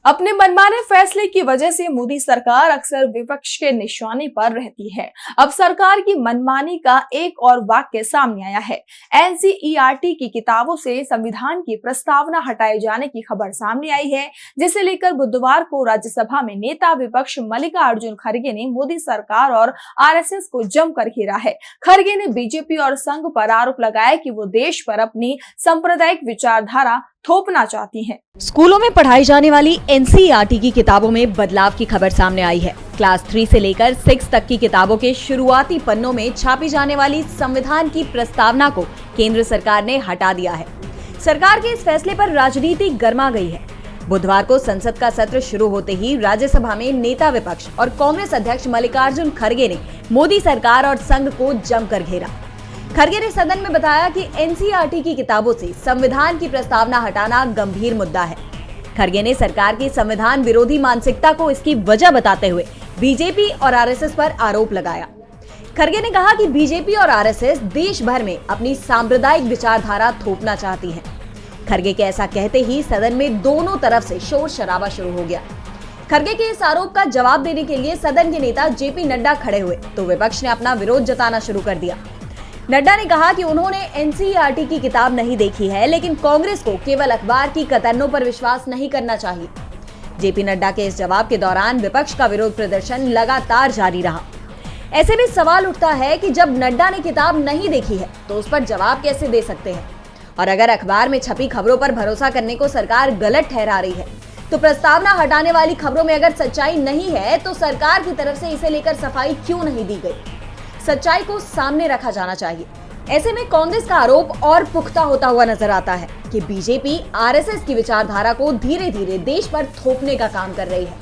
अपने मनमाने फैसले की वजह से मोदी सरकार अक्सर विपक्ष के निशाने पर रहती है। अब सरकार की मनमानी का एक और वाक्य सामने आया है। एनसीईआरटी की किताबों से संविधान की प्रस्तावना हटाए जाने की खबर सामने आई है, जिसे लेकर बुधवार को राज्यसभा में नेता विपक्ष मल्लिकार्जुन खड़गे ने मोदी सरकार और आरएसएस को जमकर घेरा है। खड़गे ने बीजेपी और संघ पर आरोप लगाया कि वो देश पर अपनी सांप्रदायिक विचारधारा थोपना चाहती हैं। स्कूलों में पढ़ाई जाने वाली एनसीईआरटी की किताबों में बदलाव की खबर सामने आई है। क्लास 3 से लेकर 6 तक की किताबों के शुरुआती पन्नों में छापी जाने वाली संविधान की प्रस्तावना को केंद्र सरकार ने हटा दिया है। सरकार के इस फैसले पर राजनीति गर्मा गई है। बुधवार को संसद का सत्र शुरू होते ही राज्यसभा में नेता विपक्ष और कांग्रेस अध्यक्ष मल्लिकार्जुन खड़गे ने मोदी सरकार और संघ को जमकर घेरा। खड़गे ने सदन में बताया कि एनसीईआरटी की किताबों से संविधान की प्रस्तावना हटाना गंभीर मुद्दा है। खड़गे ने सरकार की संविधान विरोधी मानसिकता को इसकी वजह बताते हुए बीजेपी और आरएसएस पर आरोप लगाया। खड़गे ने कहा कि बीजेपी और आरएसएस देश भर में अपनी सांप्रदायिक विचारधारा थोपना चाहती हैं। खड़गे के ऐसा कहते ही सदन में दोनों तरफ से शोर शराबा शुरू हो गया। खड़गे के इस आरोप का जवाब देने के लिए सदन के नेता जेपी नड्डा खड़े हुए तो विपक्ष ने अपना विरोध जताना शुरू कर दिया। नड्डा ने कहा कि उन्होंने एनसीईआरटी की किताब नहीं देखी है, लेकिन कांग्रेस को केवल अखबार की कतरनों पर विश्वास नहीं करना चाहिए। जेपी नड्डा के इस जवाब के दौरान विपक्ष का विरोध प्रदर्शन लगातार जारी रहा। ऐसे में सवाल उठता है कि जब नड्डा ने किताब नहीं देखी है तो उस पर जवाब कैसे दे सकते हैं, और अगर अखबार में छपी खबरों पर भरोसा करने को सरकार गलत ठहरा रही है तो प्रस्तावना हटाने वाली खबरों में अगर सच्चाई नहीं है तो सरकार की तरफ से इसे लेकर सफाई क्यों नहीं दी गई? सच्चाई को सामने रखा जाना चाहिए। ऐसे में कांग्रेस का आरोप और पुख्ता होता हुआ नजर आता है कि बीजेपी आरएसएस की विचारधारा को धीरे धीरे देश पर थोपने का काम कर रही है।